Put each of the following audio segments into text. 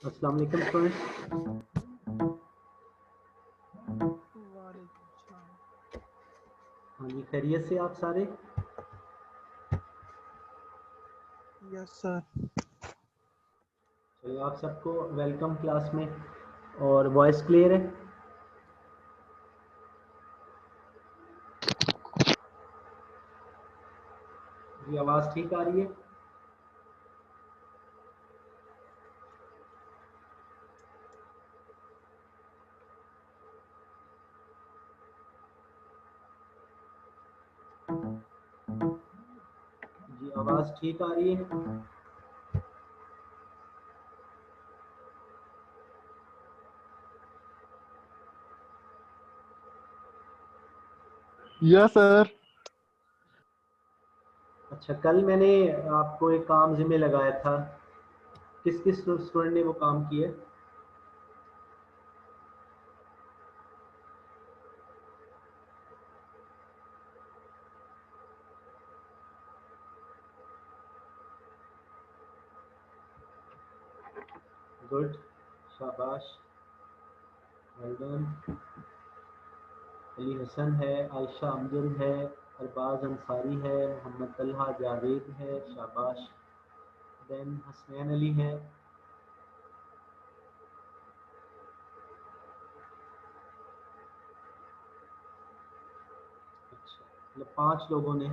अस्सलाम वालेकुम स्टूडेंट्स। हाँ जी, खैरियत से आप सारे? Yes sir. चलिए, आप सबको वेलकम क्लास में। और वॉइस क्लियर है? जी, आवाज़ ठीक आ रही है? जी, आवाज़ ठीक आ रही है? Yes sir. अच्छा, कल मैंने आपको एक काम ज़िम्मे लगाया था। किस किस स्टूडेंट ने वो काम किया? गुड, शाबाश, वेल डन। अली हसन है, आयशा अमजद है, अरबाज अंसारी है, मोहम्मद तलहा जावेद है, शाबाश। देन हसनैन अली है। अच्छा, मतलब 5 लोगों ने।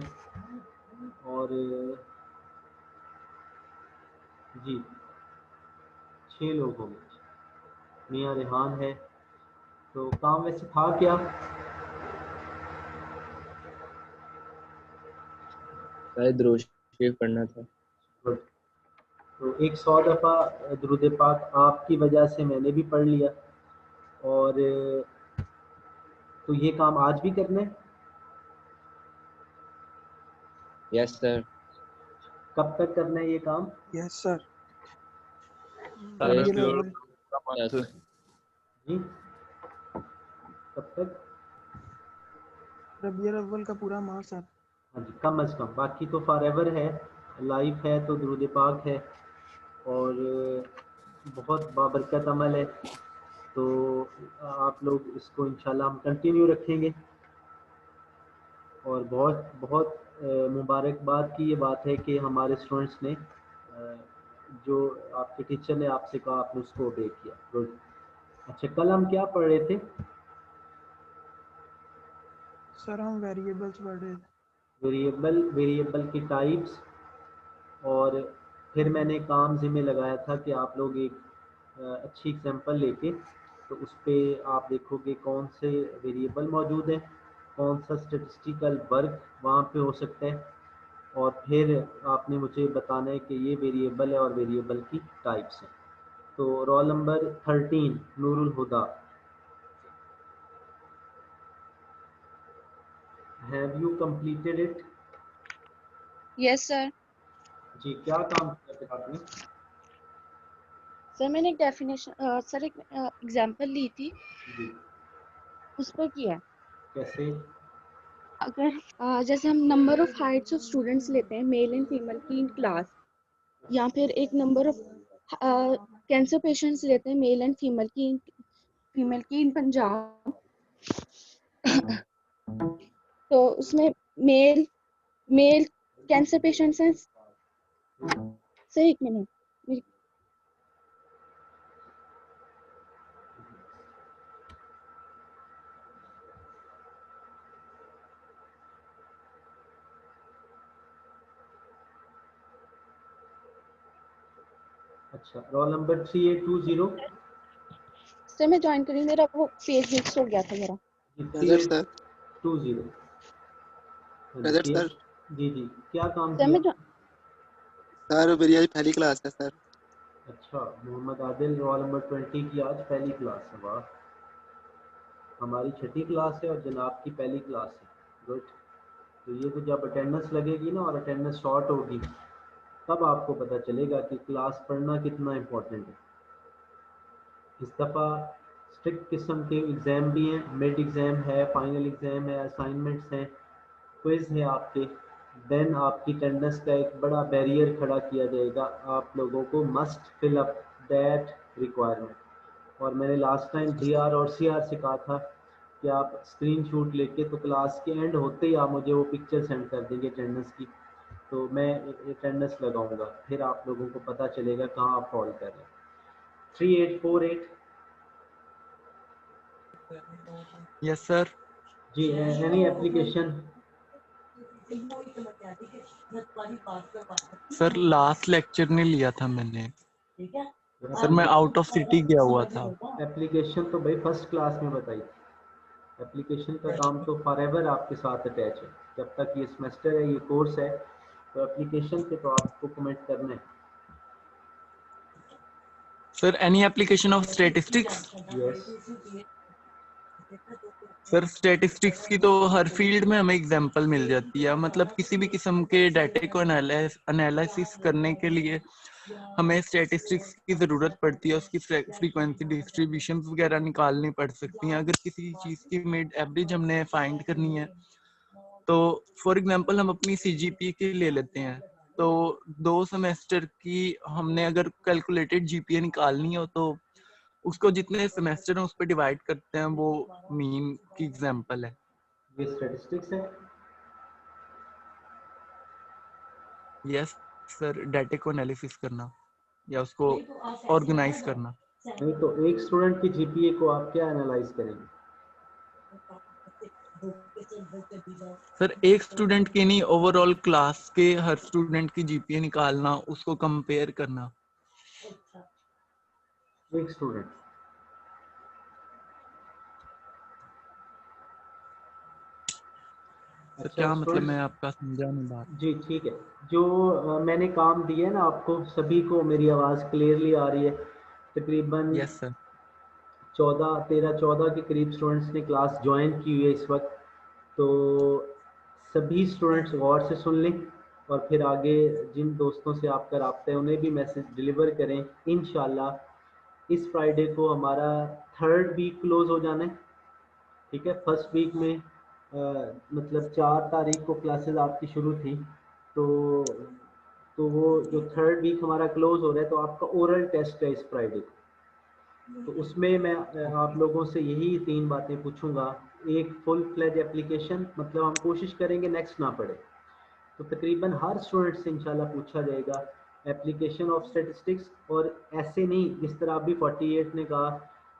और जी 6 लोग हो गए। मियाँ रेहान है। तो काम वैसे था क्या? शायद रोशेफ पढ़ना था। गुड। तो एक 100 दफ़ा दुरूद पाक आपकी वजह से मैंने भी पढ़ लिया। और तो ये काम आज भी करना है? Yes sir. कब तक करना है ये काम? Yes sir. Yes, रबियुल अव्वल। yes. जी, कब तक? रबियुल अव्वल का पूरा माह सर। हाँ जी, कम अज़ कम। बाकी तो फॉरएवर है, लाइफ है तो दुरूद पाक है। और बहुत बाबरकत अमल है। तो आप लोग इसको इंशाल्लाह हम कंटिन्यू रखेंगे। और बहुत बहुत मुबारकबाद की ये बात है कि हमारे स्टूडेंट्स ने जो आपके टीचर ने आपसे कहा आपने उसको ओबे किया। गुड। अच्छा, कल हम क्या पढ़ रहे थे? सर हम वेरिएबल्स पढ़ रहे थे। वेरिएबल की टाइप्स। और फिर मैंने काम ज़िम्मे लगाया था कि आप लोग एक अच्छी एग्जांपल लेके तो उस पर आप देखोगे कौन से वेरिएबल मौजूद हैं, कौन सा स्टेटिस्टिकल वर्क वहाँ पे हो सकता है। और फिर आपने मुझे बताना है कि ये वेरिएबल है और वेरिएबल की टाइप्स हैं। तो roll number 13 Nurul Huda, have you completed it? Yes sir. जी, क्या काम किया फिर आपने? सर मैंने एक डेफिनेशन सर एक एग्जांपल ली थी, जी, उस पर किया है। कैसे? अगर जैसे हम number of Heights of students लेते हैं मेल एंड फीमेल की इन क्लास, या फिर एक नंबर ऑफ कैंसर पेशेंट्स लेते हैं मेल एंड फीमेल की इन पंजाब। तो उसमें मेल मेल कैंसर पेशेंट्स हैं। सर एक मिनट, अच्छा, रोल नंबर 3820। सर मैं ज्वाइन करी, मेरा वो पेज मिक्स हो गया था मेरा। नजर सर। 3820। नजर सर। जी जी, क्या काम सर किया? सर मेरी आज पहली क्लास है सर। अच्छा, मोहम्मद आदिल रोल नंबर 20 की आज पहली क्लास है। वाह, हमारी छठी क्लास है और जनाब की पहली क्लास है। गुड। तो ये तो जब अटेंडेंस लगेगी ना और अटेंडेंस शॉर्ट होगी तब आपको पता चलेगा कि क्लास पढ़ना कितना इम्पोर्टेंट है। इस दफ़ा स्ट्रिक्ट किस्म के एग्ज़ाम भी हैं, मिड एग्ज़ाम है, फाइनल एग्ज़ाम है, असाइनमेंट्स हैं, क्विज़ है आपके। देन आपकी अटेंडेंस का एक बड़ा बैरियर खड़ा किया जाएगा। आप लोगों को must fill up that requirement. और मैंने लास्ट टाइम DR और CR से कहा था कि आप स्क्रीनशॉट लेके तो क्लास के एंड होते ही आप मुझे वो पिक्चर सेंड कर देंगे अटेंडेंस की, तो मैं अटेंडेंस लगाऊंगा, फिर आप लोगों को पता चलेगा कहाँ आप फॉल कर रहे हैं। 3848 यस सर। जी, any application? Sir last lecture नहीं लिया था मैंने, सर मैं आउट ऑफ सिटी गया हुआ था। एप्लीकेशन तो भाई फर्स्ट क्लास में बताई थी। एप्लीकेशन का काम तो फॉरएवर आपके साथ अटैच है, जब तक ये सेमेस्टर है, ये कोर्स है, तो एप्लीकेशन पे तो आपको कमेंट करना है। Sir any application of statistics? Yes. Sir statistics की तो हर फील्ड में हमें एग्जांपल मिल जाती है, मतलब किसी भी किस्म के डाटा को एनालिसिस करने के लिए हमें स्टैटिस्टिक्स की जरूरत पड़ती है, उसकी फ्रीक्वेंसी डिस्ट्रीब्यूशन वगैरह निकालनी पड़ सकती हैं। अगर किसी चीज की मिड एवरेज हमने फाइंड करनी है, तो फॉर एग्जांपल हम अपनी CGPA के ले लेते हैं, तो 2 सेमेस्टर की हमने अगर कैलकुलेटेड GPA निकालनी हो तो उसको जितने सेमेस्टर हैं उस पर डिवाइड करते हैं, वो मीन की एग्जांपल है। ये स्टैटिस्टिक्स है। यस सर, डाटा को एनालिसिस करना या उसको ऑर्गेनाइज करना। नहीं तो एक स्टूडेंट की GPA को आप क्या एनालाइज करेंगे? सर एक स्टूडेंट की नहीं, ओवरऑल क्लास के हर स्टूडेंट की GPA निकालना, उसको कंपेयर करना। एक स्टूडेंट। सर अच्छा क्या मतलब, मैं स्टूडेंट्स, आपका समझा नहीं बात। जी ठीक है। जो मैंने काम दिए ना आपको, सभी को मेरी आवाज़ क्लियरली आ रही है? तकरीबन यस सर। 13-14 के करीब स्टूडेंट्स ने क्लास ज्वाइन की हुई है इस वक्त, तो सभी स्टूडेंट्स गौर से सुन लें और फिर आगे जिन दोस्तों से आपका राब्ता है उन्हें भी मैसेज डिलीवर करें। इंशाल्लाह इस फ्राइडे को हमारा 3rd वीक क्लोज हो जाना है, ठीक है। फर्स्ट वीक में मतलब 4 तारीख को क्लासेस आपकी शुरू थी, तो वो जो 3rd वीक हमारा क्लोज हो रहा है, तो आपका ओरल टेस्ट है इस फ्राइडे को। तो उसमें मैं आप लोगों से यही 3 बातें पूछूंगा। एक, फुल फ्लेज एप्लीकेशन, मतलब हम कोशिश करेंगे नेक्स्ट ना पड़े, तो तकरीबन हर स्टूडेंट से इंशाल्लाह पूछा जाएगा एप्लीकेशन ऑफ स्टैटिस्टिक्स। और ऐसे नहीं, जिस तरह अभी 48 ने कहा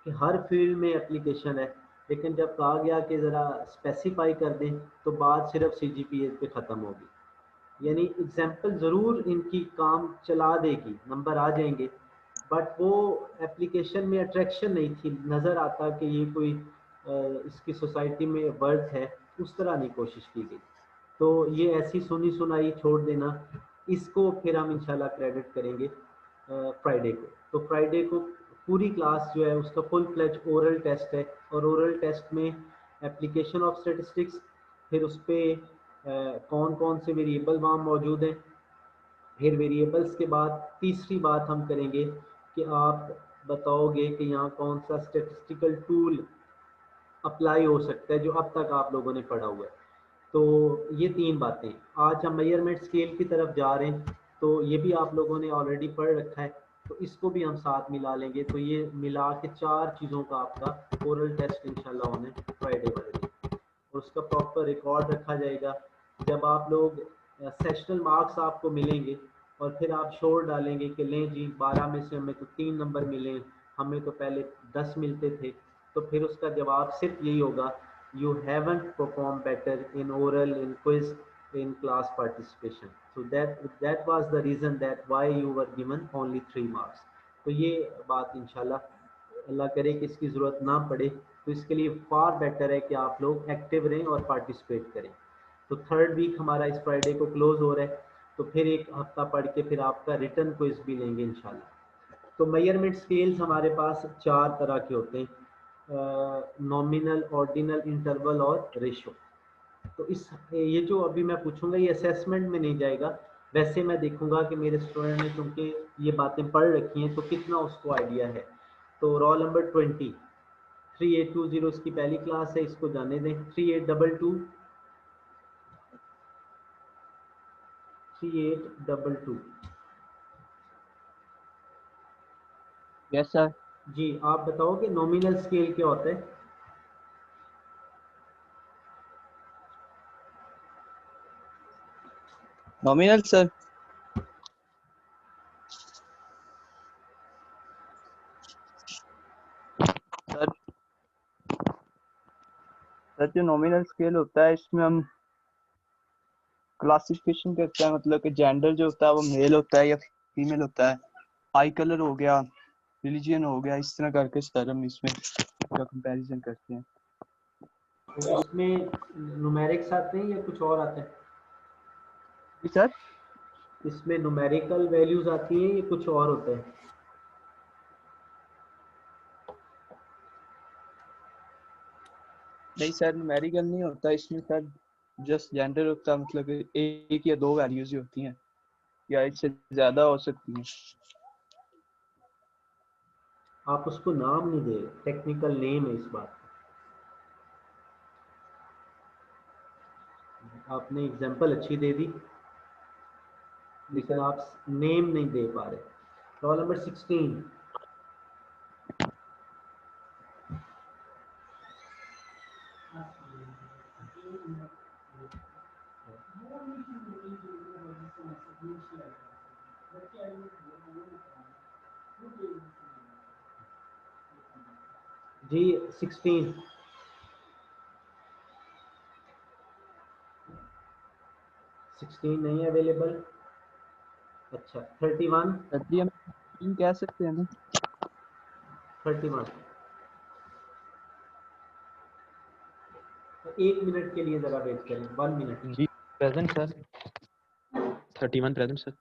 कि हर फील्ड में एप्लीकेशन है, लेकिन जब कहा गया कि ज़रा स्पेसिफाई कर दें, तो बात सिर्फ CGPA पे ख़त्म होगी। यानी एग्जाम्पल ज़रूर इनकी काम चला देगी, नंबर आ जाएंगे, बट वो एप्लीकेशन में अट्रैक्शन नहीं थी, नज़र आता कि ये कोई इसकी सोसाइटी में वर्थ है, उस तरह नहीं कोशिश की गई। तो ये ऐसी सुनी सुनाई छोड़ देना, इसको फिर हम इंशाल्लाह क्रेडिट करेंगे फ्राइडे को। तो फ्राइडे को पूरी क्लास जो है उसका फुल फ्लेज ओरल टेस्ट है, और ओरल टेस्ट में एप्लीकेशन ऑफ स्टैटिस्टिक्स, फिर उस पर कौन कौन से वेरिएबल वहाँ मौजूद हैं, फिर वेरिएबल्स के बाद तीसरी बात हम करेंगे कि आप बताओगे कि यहाँ कौन सा स्टैटिस्टिकल टूल अप्लाई हो सकता है जो अब तक आप लोगों ने पढ़ा हुआ है। तो ये 3 बातें। आज हम मेजरमेंट स्केल की तरफ जा रहे हैं, तो ये भी आप लोगों ने ऑलरेडी पढ़ रखा है, तो इसको भी हम साथ मिला लेंगे। तो ये मिला के 4 चीज़ों का आपका ओरल टेस्ट इंशाल्लाह होने फ्राइडे वाले दिन, और उसका प्रॉपर रिकॉर्ड रखा जाएगा। जब आप लोग सेशनल मार्क्स आपको मिलेंगे, और फिर आप शोर डालेंगे कि लें जी 12 में से हमें तो 3 नंबर मिले, हमें तो पहले 10 मिलते थे, तो फिर उसका जवाब सिर्फ यही होगा, you haven't performed better in oral, in quiz, in class participation. So that was the reason that why you were given only 3 marks. तो ये बात इंशाल्लाह अल्लाह करे कि इसकी ज़रूरत ना पड़े, तो इसके लिए फार बेटर है कि आप लोग एक्टिव रहें और पार्टिसिपेट करें। तो 3rd वीक हमारा इस फ्राइडे को क्लोज हो रहा है, तो फिर एक हफ्ता पढ़ के फिर आपका रिटर्न क्विज भी लेंगे इंशाल्लाह। तो मेजरमेंट स्केल्स हमारे पास 4 तरह के होते हैं, नॉमिनल, ऑर्डिनल, इंटरवल और रेशो। तो इस ये जो अभी मैं पूछूंगा ये असेसमेंट में नहीं जाएगा, वैसे मैं देखूंगा कि मेरे स्टूडेंट ने क्योंकि ये बातें पढ़ रखी हैं तो कितना उसको आइडिया है। तो रोल नंबर 20 3820 इसकी पहली क्लास है, इसको जाने दें। 3822 3822 यस सर। जी आप बताओ कि नॉमिनल स्केल क्या होता है? नॉमिनल सर, सर सर जो नॉमिनल स्केल होता है इसमें हम क्लासिफिकेशन करते हैं, मतलब कि जेंडर जो होता है वो मेल होता है या फीमेल होता है, आई कलर हो गया, रिलीजन हो गया, इस तरह करके सर हम इसमें का कंपैरिजन करते हैं। तो इसमें न्यूमेरिक्स आते हैं या कुछ और आता है? जी सर। इसमें न्यूमेरिकल वैल्यूज आती हैं या कुछ और होता है? नहीं सर, न्यूमेरिकल नहीं होता इसमें सर, जस्ट जेंडर होता है, मतलब कि एक या दो वैल्यूज ही होती हैं या इससे ज्यादा हो सकती हैं। आप उसको नाम नहीं दे, टेक्निकल नेम है इस बात का। आपने एग्जांपल अच्छी दे दी लेकिन आप नेम नहीं दे पा रहे। Roll number 16। जी 16 नहीं अवेलेबल। अच्छा 31 सर जी हम कह सकते हैं ना। 31 एक मिनट के लिए जरा वेट करें, 1 मिनट। जी प्रेजेंट सर, 31 प्रेजेंट सर।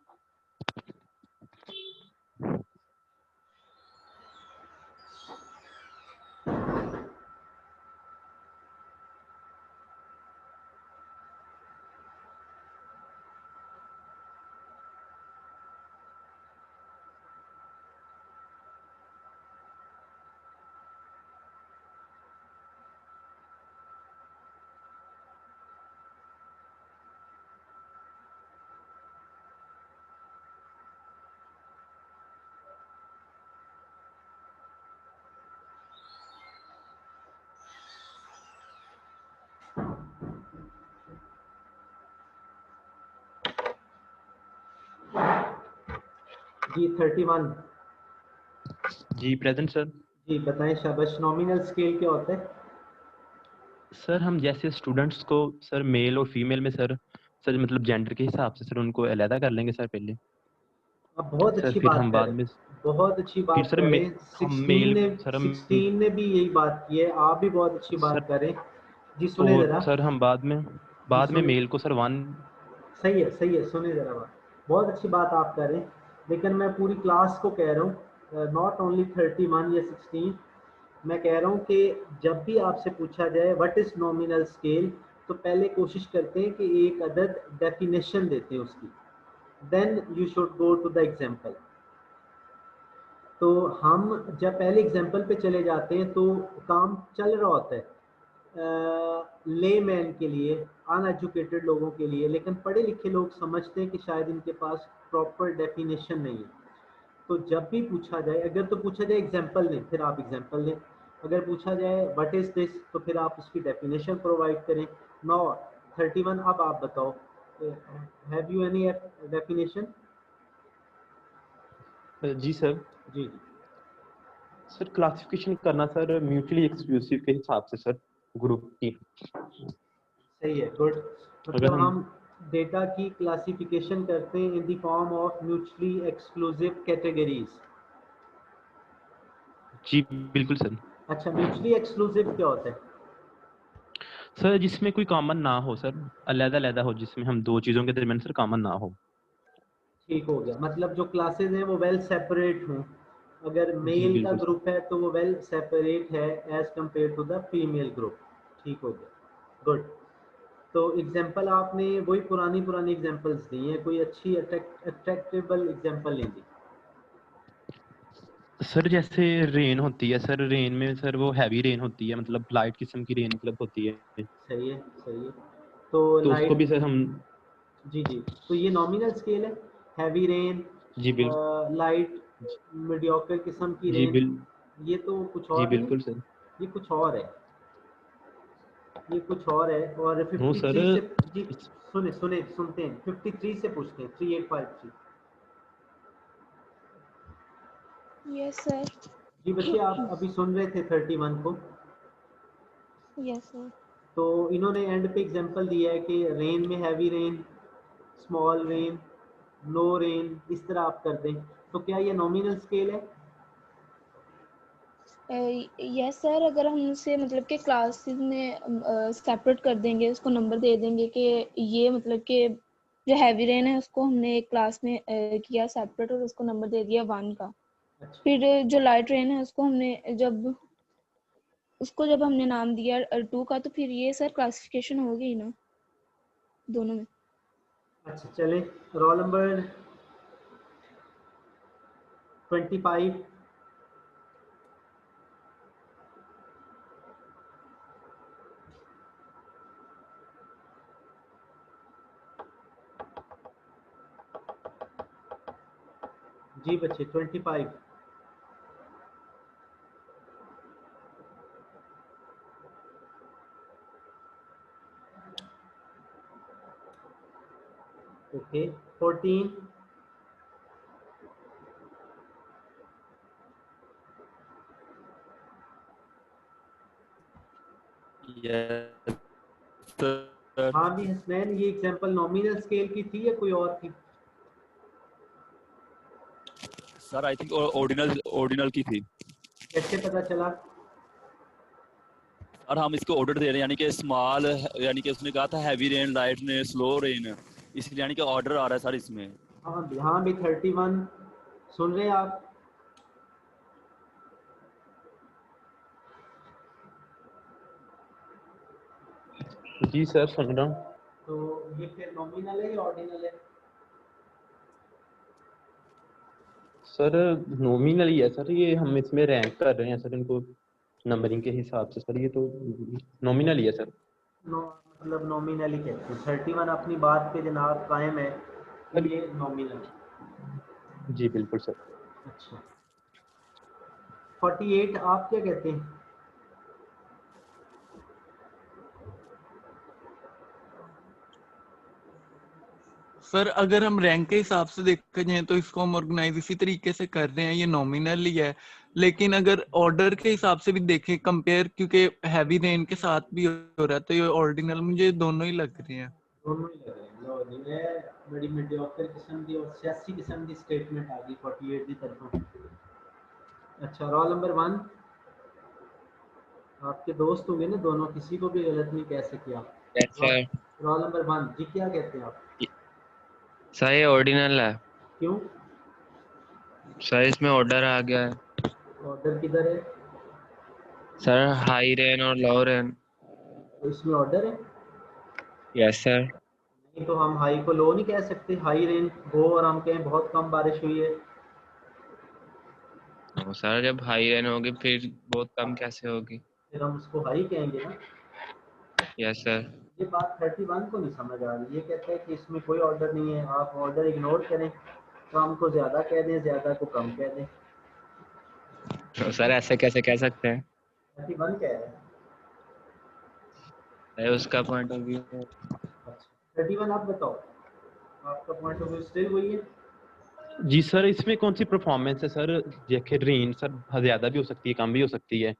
जी 31 जी प्रेजेंट सर। जी बताएं शाबाश। नॉमिनल स्केल क्या होता है? सर हम जैसे स्टूडेंट्स को सर मेल और फीमेल में सर मतलब जेंडर के हिसाब से सर उनको अलहदा कर लेंगे सर पहले। आप बहुत सर अच्छी फिर बात हम कर बाद रहे में हैं, बहुत अच्छी फिर बात सर कर रहे हैं। हम 16 मेल ने सर हम 16 ने भी यही बात की है, आप भी बहुत अच्छी सर बात कर रहे हैं। जी तो सुने जरा, सर हम बाद जी में सुने। मेल को सर 1। सही है सुने जरा बात। बहुत अच्छी बात आप कर रहे हैं लेकिन मैं पूरी क्लास को कह रहा हूँ, नॉट ओनली 31 या 16। मैं कह रहा हूँ कि जब भी आपसे पूछा जाए व्हाट इज नॉमिनल स्केल, तो पहले कोशिश करते हैं कि एक अदद डेफिनेशन देते हैं उसकी, then you should go to the example. तो हम जब पहले एग्जाम्पल पे चले जाते हैं तो काम चल रहा होता है ले मैन के लिए, अनएजुकेटेड लोगों के लिए, लेकिन पढ़े लिखे लोग समझते हैं कि शायद इनके पास प्रॉपर डेफिनेशन नहीं है। तो जब भी पूछा जाए, अगर तो पूछा जाए एग्जाम्पल दें फिर आप एग्जाम्पल दें, अगर पूछा जाए व्हाट इज दिस तो फिर आप उसकी डेफिनेशन प्रोवाइड करें। नाउ 31 अब आप बताओ, हैव यू एनी डेफिनेशन? जी सर। जी सर क्लासिफिकेशन करना सर म्यूचुअली एक्सक्लूसिव के हिसाब से सर ग्रुप की। सही है, गुड। अगर मतलब हम डेटा की क्लासिफिकेशन करते हैं in the form of mutually exclusive categories. जी बिल्कुल सर। अच्छा म्यूचुअली एक्सक्लूसिव क्या होता है? सर जिसमें कोई कॉमन ना हो सर, अलग-अलग हो, जिसमें हम दो चीजों के दरमियान सर कॉमन ना हो। ठीक हो गया, मतलब जो क्लासेस हैं वो वेल सेपरेट हों। अगर जी मेल का बिल्कुल सर। ग्रुप है तो वो वेल सेपरेट है as compared to the female group. ठीक हो गया, गुड। तो एग्जाम्पल आपने वही पुरानी पुरानी एग्जाम्पल्स दी हैं, कोई अच्छी अट्रैक्टेबल एग्जाम्पल नहीं दी। सर जैसे रेन होती है सर, रेन में सर वो हैवी रेन होती है, मतलब लाइट किस्म की रेन मतलब होती है, सही है सही है। तो तो उसको भी लाइट, सर हम। जी जी, तो ये नॉमिनल स्केल है। हैवी रेन, जी बिल्कुल। लाइट मीडियोकर किस्म की जी रेंज, ये तो कुछ जी और नहीं, बिल्कुल सर। ये कुछ और है, ये कुछ और है। और नो सर 53 से जी सुनते हैं, 53 से पूछते हैं, 3853। Yes sir. जी बच्चे आप अभी सुन रहे थे 31 को, यस सर। तो इन्होंने एंड पे एग्जांपल दिया है कि रेन में heavy rain, small rain, no rain, इस तरह आप कर दें। तो क्या ये नॉमिनल स्केल है? यस सर, अगर हम उसे मतलब कि क्लासेस में सेपरेट कर देंगे, उसको नंबर दे देंगे कि ये मतलब कि जो हैवी रेन है उसको हमने एक क्लास में किया सेपरेट और उसको नंबर दे दिया 1 का। अच्छा फिर जो लाइट रेन है उसको हमने जब हमने नाम दिया 2 का, तो फिर ये सर क्लासिफिकेशन हो गई ना दोनों में। अच्छा चले, रोल नंबर 25। जी बच्चे 25। ओके 14। Yes sir. हाँ भी हसनैन, ये एग्जांपल नॉमिनल स्केल की थी या कोई और थी? Sir I think ordinal ordinal की थी। कैसे पता चला? और हम इसको ऑर्डर दे रहे हैं, यानी कि स्मॉल, यानी कि उसने कहा था हैवी रेन, लाइट ने स्लो रेन, इसलिए यानी कि ऑर्डर आ रहा है सर इसमें। हाँ भी 31 सुन रहे हैं आप? जी सर सुन रहा हूँ। तो ये फिर नॉमिनल है या ऑर्डिनल है? सर नॉमिनल ही है सर, ये हम इसमें रैंक कर रहे हैं सर इनको नंबरिंग के हिसाब से सर, ये तो नॉमिनल ही है सर। मतलब नॉमिनल ही कहते हैं। 31 अपनी बात पे जनाब कायम है कि ये नॉमिनल है। जी बिल्कुल सर। अच्छा 48 आप क्या कहते हैं? सर अगर हम रैंक के हिसाब से देखा जाए तो इसको हम ऑर्गेनाइज इसी तरीके से कर रहे हैं, ये नॉमिनल ही है। लेकिन अगर ऑर्डर के हिसाब से भी देखें कंपेयर, क्योंकि हैवी रेन के साथ भी हो रहा है, तो ये ऑर्डिनल मुझे दोनों ही लग रहे हैं। दोनों ही लग रहे हैं। लो जी, मैं बड़ी मीडियोकर किस्म की और सियासी किस्म की स्टेटमेंट आ गई 48 की तरफों। अच्छा रोल नंबर 1, आपके दोस्त होंगे ना दोनों, किसी को भी गलत नहीं कह सके आप। Yes sir. रोल नंबर 1 जी क्या कहते हैं आप? सर ये ऑर्डिनल है क्यों? सर, इसमें ऑर्डर आ गया है ऑर्डर किधर है? सर, हाई रेन और लो रेन। तो इसमें ऑर्डर है? Yes sir. नहीं तो हम हाई को लो नहीं कह सकते, हाई रेन हो और हम कहें बहुत कम बारिश हुई है। सर जब हाई रेन होगी फिर बहुत कम कैसे होगी? फिर हम उसको हाई कहेंगे ना। Yes sir. ये बात 31 को नहीं समझ आ रही। ये कहता है कि इसमें कोई ऑर्डर नहीं है, आप ऑर्डर इग्नोर करें, कम को ज़्यादा कह दें, ज़्यादा को कम कह दें। तो सर ऐसे कैसे कह सकते हैं? 31 कह रहे हैं। है उसका पॉइंट ऑफ व्यू। अच्छा 31 आप बताओ, आपका पॉइंट ऑफ व्यू स्टिल वही है? जी सर, इसमें कौन सी परफॉर्मेंस है सर? देखिए रेन सर ज्यादा भी हो सकती है, कम भी हो सकती है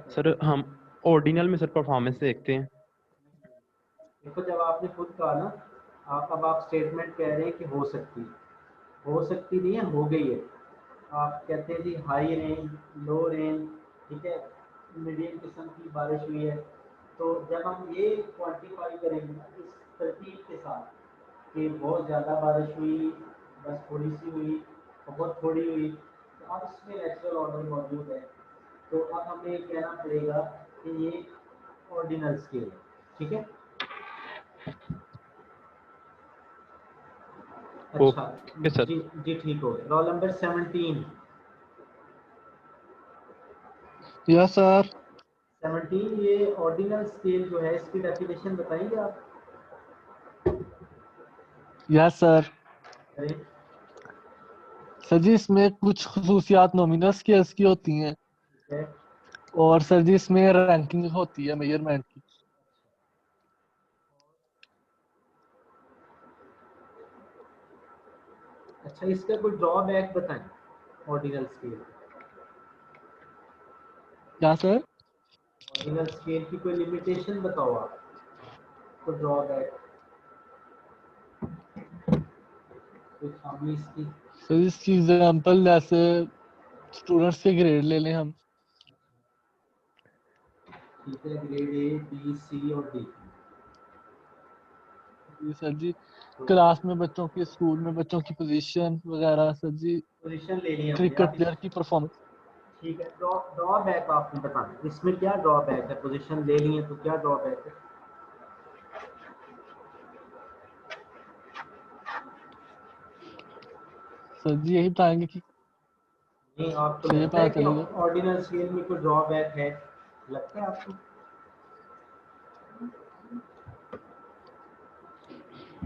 सर। हम ऑर्डिनल में सर परफॉर्मेंस देखते हैं। देखो जब आपने खुद कहा ना, आप स्टेटमेंट कह रहे हैं कि हो सकती है, हो सकती नहीं है, हो गई है। आप कहते हैं जी हाई रेन, लो रेन, ठीक है, मीडियम किस्म की बारिश हुई है। तो जब हम ये क्वांटिफाई करेंगे ना इस तरतीब के साथ कि बहुत ज़्यादा बारिश हुई, बस थोड़ी सी हुई, बहुत थोड़ी हुई, तो अब इसमें नेचुरल ऑर्डर मौजूद है। तो अब हमें ये कहना पड़ेगा कि ये ऑर्डिनल स्केल है, ठीक है। अच्छा ओके सर। जी जी ठीक हो गया। Roll number 17। Yes sir. 17 ये ऑर्डिनल स्केल जो है इसकी डेफिनेशन बताएंगे आप? Yes sir. करें। सर जी इसमें कुछ खसूसियात नॉमिनल स्केल्स की होती हैं ठीक है। और सर जी इसमें रैंकिंग होती है मेजरमेंट की। अच्छा, इसका कोई ड्रॉबैक बताएं ऑर्डिनल स्केल। क्या सर? ऑर्डिनल स्केल की कोई लिमिटेशन बताओ आप, कोई ड्रॉबैक, कोई खामी इसकी। सर इसकी एग्जांपल जैसे स्टूडेंट्स के ग्रेड ले लें हम। ठीक है, ग्रेड ए बी सी और डी। जी सर जी, तो क्लास में बच्चों की, स्कूल में बच्चों की पोजीशन वगैरह सर जी, पोजीशन ले ली हमने। क्रिकेट आप प्लेयर की परफॉर्मेंस। ठीक है, ड्रॉबैक आपने बताना, इसमें क्या ड्रॉबैक है? पोजीशन ले ली है तो क्या ड्रॉबैक है? सर जी यही बताएंगे कि नहीं, आपको मुझे लगता है पता कि चलेगा। ऑर्डिनल स्केल में कोई ड्रॉबैक है? लगता है आपको?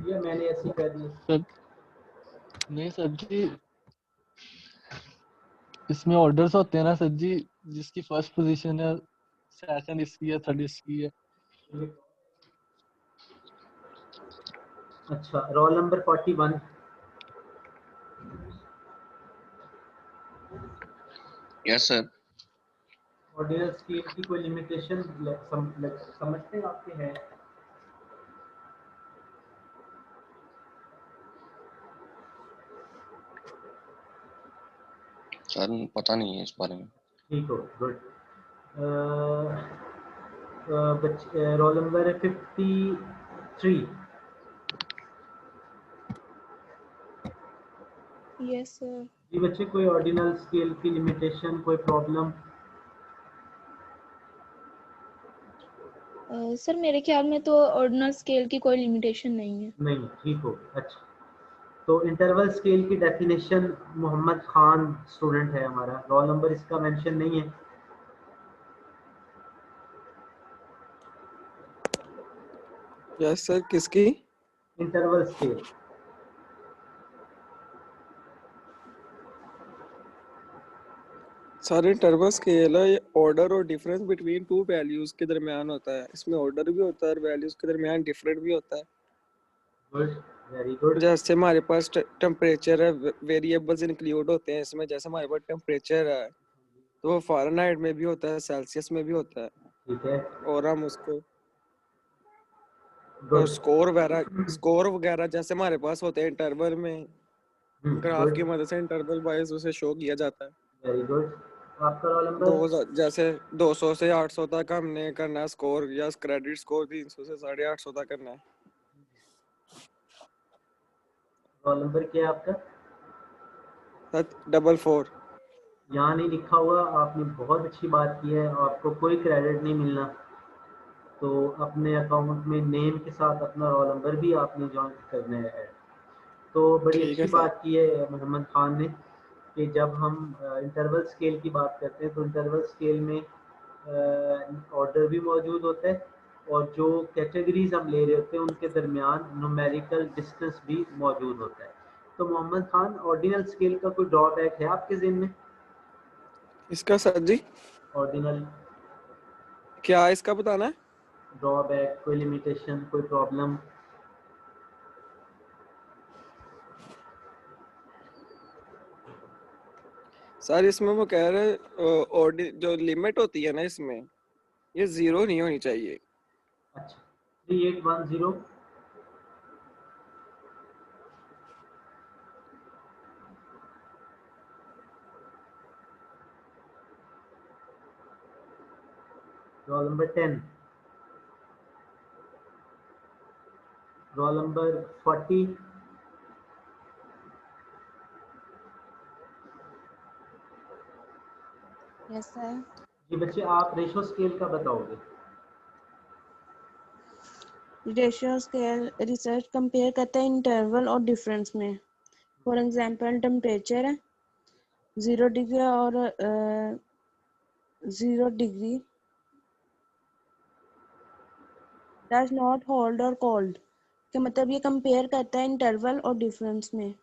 ये मैंने ऐसी कह दी। सर नहीं सर जी, इसमें ऑर्डर्स होते हैं ना सर जी, जिसकी फर्स्ट पोजीशन है, सेकंड इसकी है, थर्ड इसकी है। अच्छा, roll number 41। Yes sir. Ordinal scale की कोई लिमिटेशन समझते हैं आपके है? सर पता नहीं है इस बारे में। ठीक हो, good. Roll number 53। Yes sir. जी बच्चे, कोई ऑर्डिनल स्केल की लिमिटेशन, कोई प्रॉब्लम? सर मेरे ख्याल में तो ऑर्डिनल स्केल की कोई लिमिटेशन नहीं है। नहीं, ठीक हो। अच्छा, तो इंटरवल स्केल की डेफिनेशन, मोहम्मद खान स्टूडेंट है हमारा, रोल नंबर इसका मेंशन नहीं है। यस सर, किसकी? Interval scale. Sir interval scale है, ये ऑर्डर और डिफरेंस बिटवीन टू वैल्यूज के दरमियान होता है। इसमें ऑर्डर भी होता है और वैल्यूज के दरमियान डिफरेंट भी होता है। Good, very good. जैसे हमारे पास टेम्परेचर है, वेरिएबल्स इंक्लूड होते हैं इसमें। जैसे हमारे पास टेम्परेचर है तो वो फ़ारेनहाइट में भी होता है, सेल्सियस में भी होता है। ठीक है, और हम उसको और गुड। स्कोर वगैरह जैसे हमारे पास होते हैं इंटरवल में, ग्राफ गुड, की मदद से इंटरवल वाइज उसे शो किया जाता है। Very good. आपका रोल नंबर? जैसे 200 से 800 तक हमने करना है स्कोर, या क्रेडिट स्कोर 300 से 850 तक करना है। रोल नंबर क्या है आपका? 444। यहाँ नहीं लिखा हुआ, आपने बहुत अच्छी बात की है, आपको कोई क्रेडिट नहीं मिलना। तो अपने अकाउंट में नेम के साथ अपना रोल नंबर भी आपने ज्वाइन करना है। तो बड़ी ठीक है अच्छी सर। बात की है मोहम्मद खान ने कि जब हम इंटरवल स्केल की बात करते हैं तो इंटरवल स्केल में ऑर्डर भी मौजूद होता है, और जो कैटेगरीज हम ले रहे होते हैं उनके दरमियान न्यूमेरिकल डिस्टेंस भी मौजूद होता है। तो मोहम्मद खान, ऑर्डिनल स्केल का कोई ड्रॉबैक है आपके ज़हन में? इसका सर जी ऑर्डिनल क्या इसका बताना है? ड्रॉबैक, कोई लिमिटेशन, कोई प्रॉब्लम? सर इसमें वो कह रहे जो लिमिट होती है ना इसमें, ये 0 नहीं होनी चाहिए। अच्छा, 3810। Roll number 10। Roll number 40। Yes sir. जी बच्चे, आप रेशो स्केल का बताओगे? रेशियो स्केल रिसर्च कंपेयर करता है इंटरवल और डिफरेंस में। फॉर एग्जांपल टेम्परेचर है 0 डिग्री और 0 डिग्री डज नॉट हॉट और कोल्ड, के मतलब ये कंपेयर करता है इंटरवल और डिफरेंस में।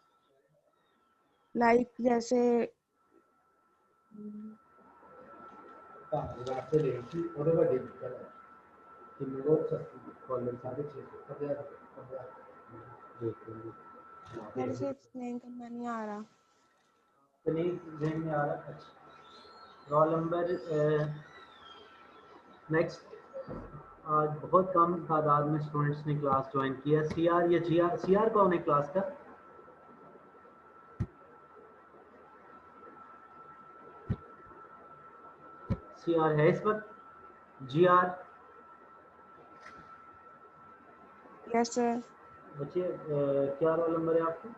लाइक जैसे मेरे से एक्सप्लेन करना नहीं आ रहा। Roll number next. आज बहुत कम तादाद में स्टूडेंट्स ने क्लास ज्वाइन किया। सीआर या जीआर, सीआर कौन है क्लास का? सीआर है इस वक्त? जीआर? Yes sir. बच्चे क्या रोल नंबर है आपका?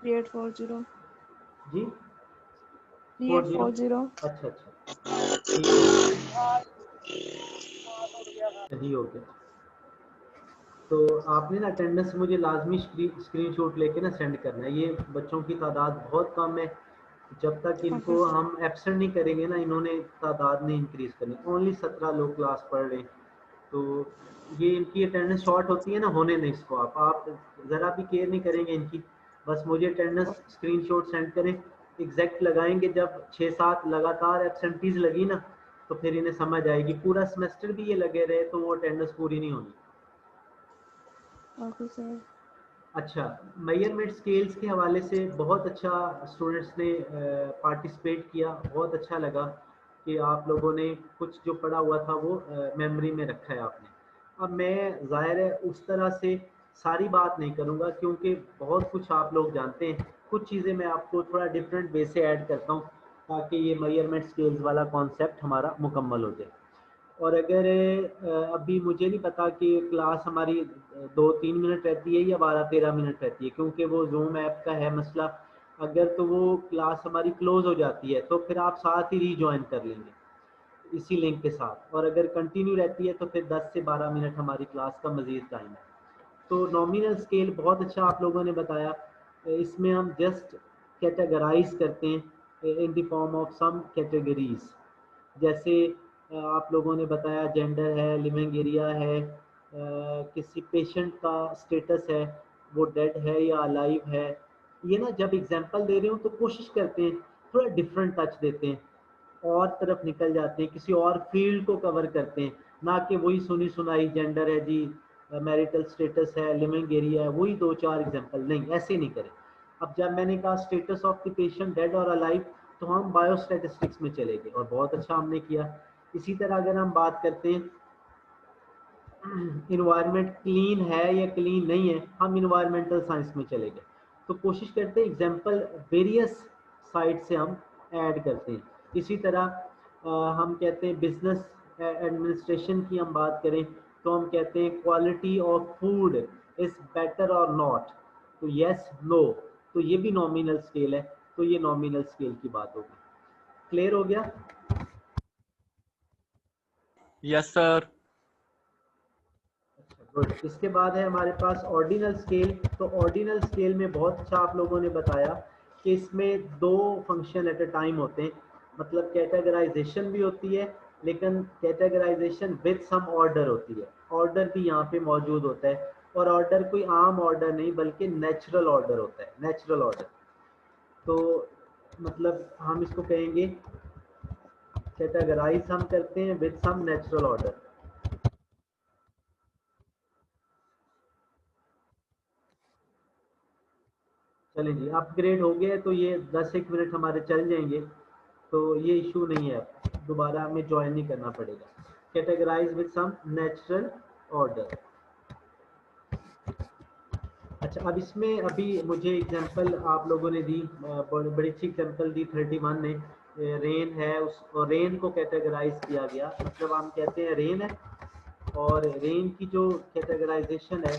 3840 जी 3840। अच्छा अच्छा, सही हो गया। तो आपने ना अटेंडेंस मुझे लाजमी स्क्रीनशॉट लेके ना सेंड करना है। ये बच्चों की तादाद बहुत कम है, जब तक इनको हम एब्सेंट नहीं करेंगे ना, इन्होंने तादाद नहीं इंक्रीज करनी। ओनली 17 लोग क्लास पढ़ रहे हैं, तो ये इनकी अटेंडेंस शॉर्ट होती है ना, होने नहीं इसको। आप ज़रा भी केयर नहीं करेंगे इनकी। बस मुझे अटेंडेंस स्क्रीनशॉट सेंड करें, एग्जैक्ट लगाएंगे। जब 6-7 लगातार एब्सेंटीज लगी ना, तो फिर इन्हें समझ आएगी। पूरा सेमेस्टर भी ये लगे रहे तो वो अटेंडेंस पूरी नहीं होनी। Okay sir. अच्छा, मेजरमेंट स्केल्स के हवाले से बहुत अच्छा स्टूडेंट्स ने पार्टिसिपेट किया। बहुत अच्छा लगा कि आप लोगों ने कुछ जो पढ़ा हुआ था वो मेमोरी में रखा है आपने। अब मैं ज़ाहिर है उस तरह से सारी बात नहीं करूँगा, क्योंकि बहुत कुछ आप लोग जानते हैं। कुछ चीज़ें मैं आपको थोड़ा डिफरेंट वे से ऐड करता हूँ, ताकि ये मेजरमेंट स्केल्स वाला कॉन्सेप्ट हमारा मुकम्मल हो जाए। और अगर अभी मुझे नहीं पता कि क्लास हमारी 2-3 मिनट रहती है या 12-13 मिनट रहती है, क्योंकि वो जूम ऐप का है मसला। अगर तो वो क्लास हमारी क्लोज हो जाती है तो फिर आप साथ ही रीजॉइन कर लेंगे इसी लिंक के साथ। और अगर कंटिन्यू रहती है तो फिर 10 से 12 मिनट हमारी क्लास का मज़ीद टाइम है। तो नॉमिनल स्केल बहुत अच्छा आप लोगों ने बताया। इसमें हम जस्ट कैटेगराइज करते हैं in the form of some categories. जैसे आप लोगों ने बताया जेंडर है, लिविंग एरिया है, किसी पेशेंट का स्टेटस है, वो डेड है या अलाइव है। ये ना जब एग्जांपल दे रहे हो तो कोशिश करते हैं थोड़ा डिफरेंट टच देते हैं, और तरफ निकल जाते हैं, किसी और फील्ड को कवर करते हैं, ना कि वही सुनी सुनाई जेंडर है जी, मैरिटल स्टेटस है, लिविंग एरिया है, वही 2-4 एग्जांपल। नहीं, ऐसे नहीं करें। अब जब मैंने कहा status of the patient dead और अलाइव, तो हम बायोस्टैटिस्टिक्स में चले गए और बहुत अच्छा हमने किया। इसी तरह अगर हम बात करते हैं इन्वायरमेंट क्लीन है या क्लीन नहीं है, हम इन्वायरमेंटल साइंस में चले गए। तो कोशिश करते हैं एग्जांपल वेरियस साइड से हम ऐड करते हैं। इसी तरह हम कहते हैं बिजनेस एडमिनिस्ट्रेशन की हम बात करें तो हम कहते हैं quality of food is better और नॉट, तो यस नो, तो ये भी नॉमिनल स्केल है। तो ये नॉमिनल स्केल की बात होगी। क्लियर हो गया? Yes sir. गुड। इसके बाद है हमारे पास ऑर्डिनल स्केल। तो ऑर्डिनल स्केल में बहुत अच्छा आप लोगों ने बताया कि इसमें 2 फंक्शन एट अ टाइम होते हैं। मतलब कैटेगराइजेशन भी होती है, लेकिन कैटेगराइजेशन विद सम ऑर्डर होती है। ऑर्डर भी यहाँ पे मौजूद होता है, और ऑर्डर कोई आम ऑर्डर नहीं बल्कि नेचुरल ऑर्डर होता है, नेचुरल ऑर्डर। तो मतलब हम इसको कहेंगे कैटेगराइज हम करते हैं विद सम नेचुरल ऑर्डर। चलें जी, अपग्रेड हो गया तो ये 10-1 मिनट हमारे चल जाएंगे, तो ये इशू नहीं है। दोबारा हमें ज्वाइन नहीं करना पड़ेगा। Categorise with some natural order. अच्छा, अब इसमें अभी मुझे एग्जांपल आप लोगों ने दी, बड़ी अच्छी एग्जांपल दी 31 ने। रेन है, उस रेन को कैटेगराइज किया गया। मतलब हम कहते हैं रेन है, और रेन की जो कैटेगराइजेशन है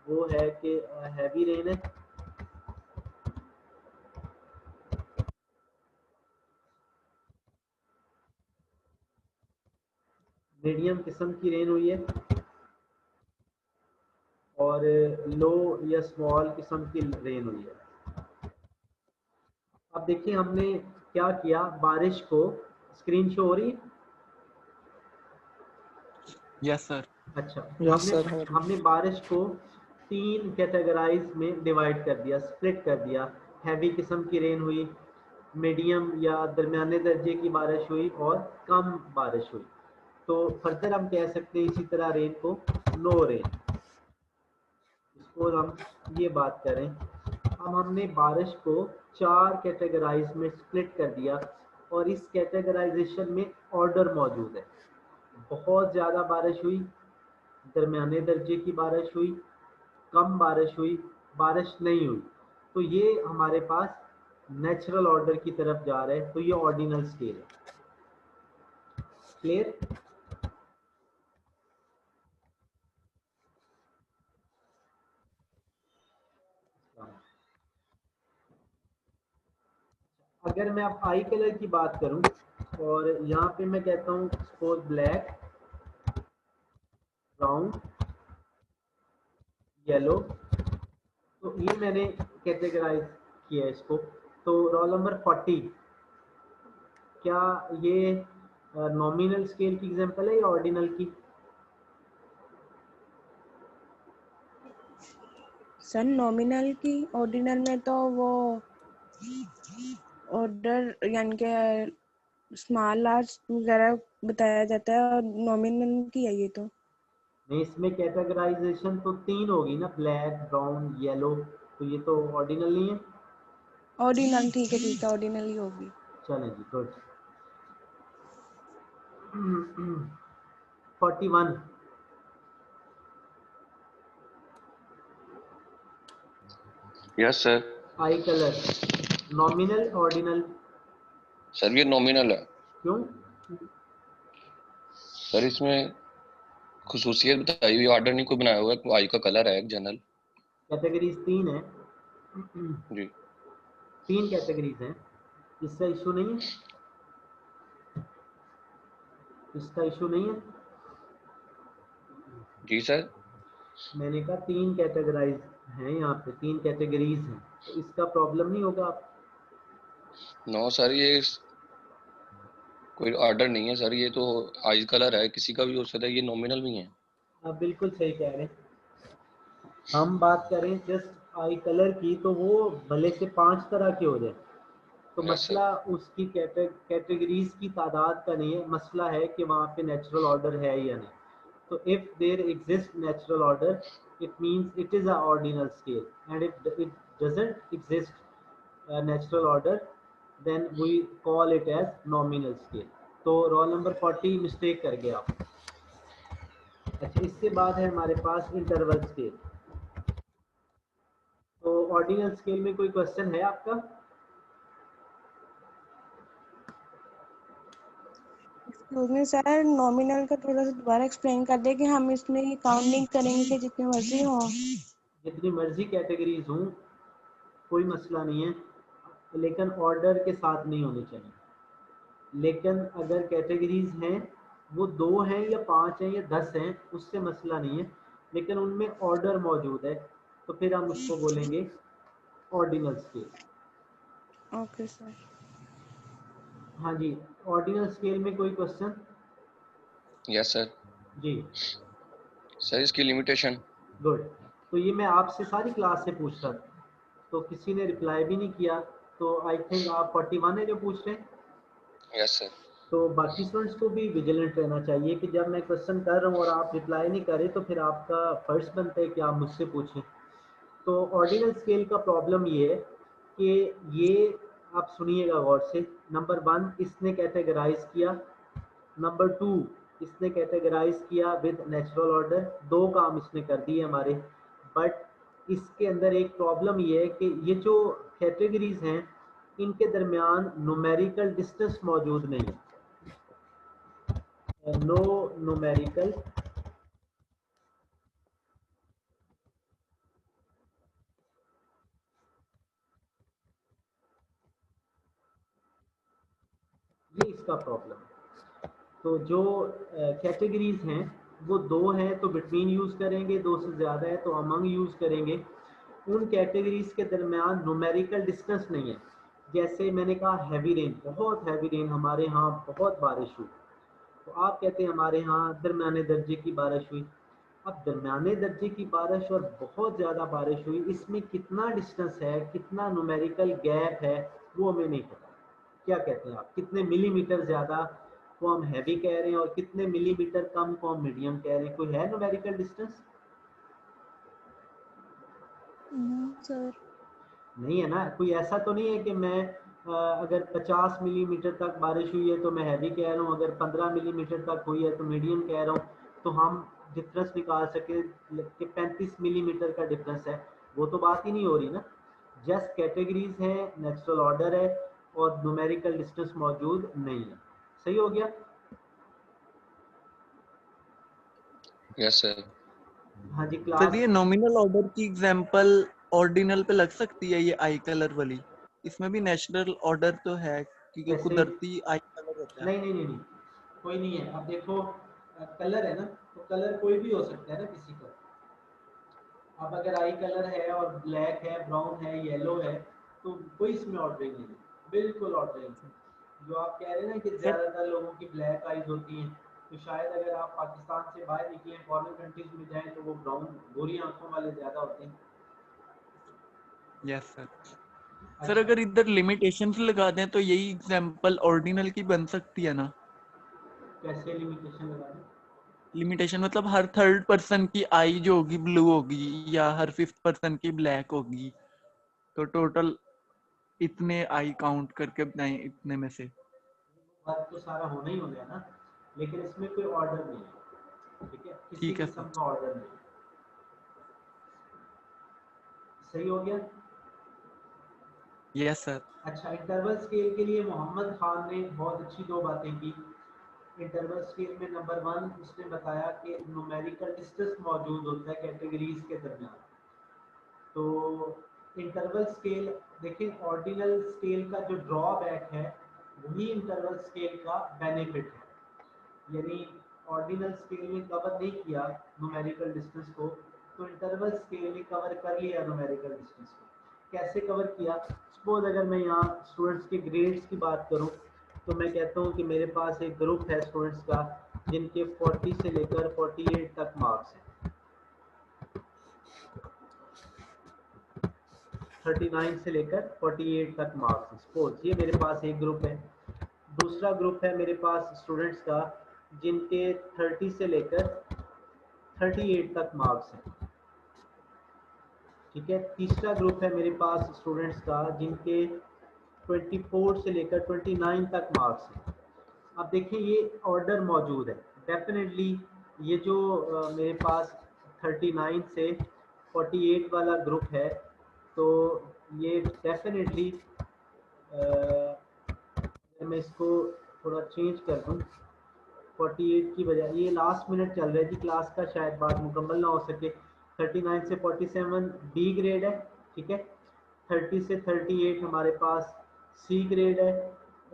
वो है कि हैवी रेन है, मीडियम किस्म की रेन हुई है, और लो या स्मॉल किस्म की रेन हुई है। अब देखिए हमने क्या किया, बारिश को स्क्रीन शो हो रही है? Yes sir. अच्छा, यस सर। हमने बारिश को 3 कैटेगराइज में डिवाइड कर दिया, स्प्लिट कर दिया। हैवी किस्म की रेन हुई, मीडियम या दरमियाने दर्जे की बारिश हुई और कम बारिश हुई। तो फर्दर हम कह सकते हैं इसी तरह रेन को नो रेन। इसको हम ये बात करें, अब हमने बारिश को 4 कैटेगराइज में स्प्लिट कर दिया और इस कैटेगराइजेशन में ऑर्डर मौजूद है। बहुत ज़्यादा बारिश हुई, दरमियाने दर्जे की बारिश हुई, कम बारिश हुई, बारिश नहीं हुई। तो ये हमारे पास नेचुरल ऑर्डर की तरफ जा रहे हैं, तो ये ऑर्डिनल स्केल है। क्लियर? अगर मैं अब आई कलर की बात करूं और यहाँ पे मैं कहता हूँ सपोज ब्लैक, ब्राउन, येलो, तो ये मैंने कैटेगराइज किया इसको। तो रोल नंबर 40, क्या ये नॉमिनल स्केल की एग्जांपल है या ऑर्डिनल की? सर नॉमिनल की, ऑर्डिनल में तो वो ऑर्डर यानी कि स्मॉल लार्ज वगैरह बताया जाता है, और नॉमिनल की है ये तो। नहीं, इसमें कैटेगराइजेशन तो 3 होगी ना, ब्लैक, ब्राउन, येलो, तो ये तो ऑर्डिनल नहीं है। ऑर्डिनल, ठीक है, ऑर्डिनल ही होगी। चलें जी, good. 41, yes sir. Eye colour, nominal ordinal? Sir ये नॉमिनल है। क्यों? सर इसमें खुसूसियत बताई हुई, ऑर्डर नहीं कोई बनाया हुआ है, आई का कलर है एक जनरल। कैटेगरीज 3 है जी, 3 कैटेगरीज हैं, इसका इशू नहीं है, इसका इशू नहीं है। जी सर। मैंने कहा 3 कैटेगराइज हैं, यहाँ पे 3 कैटेगरीज हैं, तो इसका प्रॉब्लम नहीं होगा आप? नो सर, ये कोई ऑर्डर नहीं है सर, ये तो आई कलर है, किसी का भी हो सकता है, ये नॉमिनल भी है। आप बिल्कुल सही कह रहे हैं। हम बात करें जस्ट आई कलर की, तो वो भले से 5 तरह के हो जाए, तो मसला उसकी कैटेगरीज की तादाद का नहीं है, मसला है कि वहाँ पे नेचुरल ऑर्डर है या नहीं। तो if there exist natural order, it means it is a ordinal scale, and if it doesn't exist natural order, then we call it as nominal scale. तो रोल नंबर 40 मिस्टेक कर गया आप। अच्छा, इसके बाद है हमारे पास इंटरवल स्केल। तो ऑर्डिनल स्केल में कोई क्वेश्चन है आपका? सर नॉमिनल का थोड़ा सा दोबारा एक्सप्लेन कर दे कि हम इसमें काउंटिंग करेंगे कि जितनी मर्जी हो। जितनी मर्जी कैटेगरीज हों, कोई मसला नहीं है, लेकिन ऑर्डर के साथ नहीं होने चाहिए। लेकिन अगर कैटेगरीज हैं वो 2 हैं या 5 हैं या 10 हैं, उससे मसला नहीं है, लेकिन उनमें ऑर्डर मौजूद है, तो फिर हम उसको बोलेंगे ऑर्डिनल स्केल। Okay sir. हाँ जी, ऑर्डिनल स्केल में कोई क्वेश्चन? Yes sir. जी सर इसकी लिमिटेशन? गुड। तो ये मैं आपसे सारी क्लास से पूछ रहा था, तो किसी ने रिप्लाई भी नहीं किया, तो आई थिंक आप 41 है जो पूछ रहे हैं। Yes sir. तो बाकी स्टूडेंट्स को भी विजिलेंट रहना चाहिए कि जब मैं क्वेश्चन कर रहा हूँ और आप रिप्लाई नहीं करें, तो फिर आपका फर्ज बनता है कि आप मुझसे पूछें। तो ऑर्डिनल स्केल का प्रॉब्लम ये है कि ये आप सुनिएगा गौर से। नंबर 1 इसने कैटेगराइज किया, नंबर 2 इसने कैटेगराइज किया विद नेचुरल ऑर्डर, 2 काम इसने कर दिए हमारे। बट इसके अंदर एक प्रॉब्लम ये है कि ये जो कैटेगरीज हैं इनके दरमियान न्यूमेरिकल डिस्टेंस मौजूद नहीं है, नो न्यूमेरिकल ये इसका प्रॉब्लम है। तो जो कैटेगरीज हैं वो 2 हैं तो बिटवीन यूज़ करेंगे, 2 से ज़्यादा है तो अमंग यूज़ करेंगे। उन कैटेगरीज के दरमियान न्यूमेरिकल डिस्टेंस नहीं है। जैसे मैंने कहा हैवी रेन, बहुत हैवी रेन, हमारे यहाँ बहुत बारिश हुई, तो आप कहते हैं हमारे यहाँ दरमियाने दर्जे की बारिश हुई। अब दरमियाने दर्जे की बारिश और बहुत ज़्यादा बारिश हुई, इसमें कितना डिस्टेंस है, कितना न्यूमेरिकल गैप है, वो हमें नहीं पता। क्या कहते हैं आप, कितने मिलीमीटर ज़्यादा को हम हैवी कह रहे हैं और कितने मिलीमीटर कम को हम मीडियम कह रहे हैं? कोई है न्यूमेरिकल डिस्टेंस? सर नहीं है ना। कोई ऐसा तो नहीं है कि मैं अगर 50 मिलीमीटर तक बारिश हुई है तो मैं हैवी कह रहा हूँ, अगर 15 मिलीमीटर तक हुई है तो मीडियम कह रहा हूँ, तो हम डिफरेंस निकाल सके कि 35 मिलीमीटर का डिफरेंस है। वो तो बात ही नहीं हो रही ना। जस्ट कैटेगरीज है, नेचुरल ऑर्डर है और न्यूमेरिकल डिस्टेंस मौजूद नहीं है। सही हो गया? Yes sir. हाँ जी सर क्लास। ये नॉमिनल ऑर्डर की एग्जांपल ऑर्डिनल पे लग सकती है, ये आई कलर वाली? इसमें भी नेचुरल ऑर्डर तो है क्योंकि कैसे? कुदरती आई कलर होता है। नहीं नहीं नहीं नहीं, कोई नहीं है। अब देखो कलर है ना, तो कलर कोई भी हो सकता है ना किसी का। अब अगर आई कलर है और ब्लैक है, ब्राउन है, येलो है, तो कोई इसमें ऑर्डरिंग नहीं है, बिल्कुल ऑर्डरिंग। जो आप कह रहे हैं ना कि ज़्यादातर लोगों की ब्लैक आईज होती हैं, तो शायद अगर आप पाकिस्तान से बाहर निकलें, फॉरेन कंट्रीज में जाएं, तो वो ब्राउन गोरी आंखों वाले ज़्यादा होते हैं। Yes sir. सर अगर इधर लिमिटेशंस लगा दें तो यही एग्जांपल ऑर्डिनल की बन सकती है ना? कैसे लिमिटेशन लगा दें? लिमिटेशन मतलब हर थर्ड पर्सन की आई जो होगी ब्लू होगी या हर फिफ्थ पर्सन की ब्लैक होगी, तो टोटल इतने आई काउंट करके बनाए इतने में से। बात तो सारा होना ही हो गया ना, लेकिन इसमें कोई ऑर्डर नहीं है। ठीक है, किसी ठीक है किस्म सर। का ऑर्डर नहीं। सही हो गया? Yes sir. अच्छा, इंटरवल स्केल के लिए मोहम्मद खान ने बहुत अच्छी दो बातें की। इंटरवल स्केल में नंबर 1 उसने बताया कि न्यूमेरिकल डिस्टेंस मौजूद होता है कैटेगरीज के दरमियान। तो इंटरवल स्केल देखें, ऑर्डिनल स्केल का जो ड्रॉबैक है वही इंटरवल स्केल का बेनिफिट है। यानी ऑर्डिनल स्केल में कवर नहीं किया न्यूमेरिकल डिस्टेंस को, तो इंटरवल स्केल ने कवर कर लिया न्यूमेरिकल डिस्टेंस को। कैसे कवर किया? सपोज अगर मैं यहाँ स्टूडेंट्स के ग्रेड्स की बात करूँ, तो मैं कहता हूँ कि मेरे पास एक ग्रुप है स्टूडेंट्स का जिनके 40 से लेकर 48 तक मार्क्स हैं, 39 से लेकर 48 तक मार्क्स हैं। सपोज ये मेरे पास एक ग्रुप है। दूसरा ग्रुप है मेरे पास स्टूडेंट्स का जिनके 30 से लेकर 38 तक मार्क्स हैं। ठीक है, तीसरा ग्रुप है मेरे पास स्टूडेंट्स का जिनके 24 से लेकर 29 तक मार्क्स हैं। अब देखिए ये ऑर्डर मौजूद है। डेफिनेटली ये जो मेरे पास 39 से 48 वाला ग्रुप है, तो ये डेफिनेटली मैं इसको थोड़ा चेंज कर दूं, 48 की बजाय ये लास्ट मिनट चल रहा है जी क्लास का, शायद बात मुकम्मल ना हो सके। 39 से 47 बी ग्रेड है। ठीक है, 30 से 38 हमारे पास सी ग्रेड है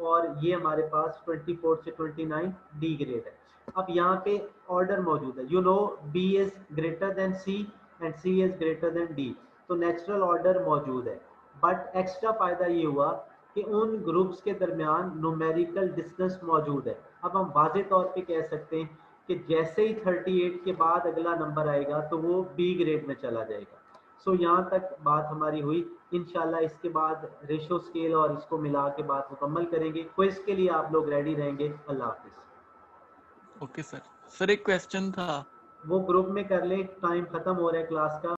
और ये हमारे पास 24 से 29 डी ग्रेड है। अब यहाँ पे ऑर्डर मौजूद है। You know B is greater than C and C is greater than D, तो नेचुरल ऑर्डर मौजूद है। बट एक्स्ट्रा फायदा ये हुआ कि उन ग्रुप्स के दरमियान न्यूमेरिकल डिस्टेंस मौजूद है। अब हम वाज़े तौर पे कह सकते हैं कि जैसे ही 38 के बाद अगला नंबर आएगा तो वो बी ग्रेड में चला जाएगा। सो यहाँ तक बात हमारी हुई। इंशाल्लाह इसके बाद रेशो स्केल और इसको मिला के बात मुकम्मल करेंगे। क्विज के लिए आप लोग रेडी रहेंगे। अल्लाह हाफिज। Okay sir. सर एक क्वेश्चन था। वो ग्रुप में कर लें, टाइम खत्म हो रहा है क्लास का।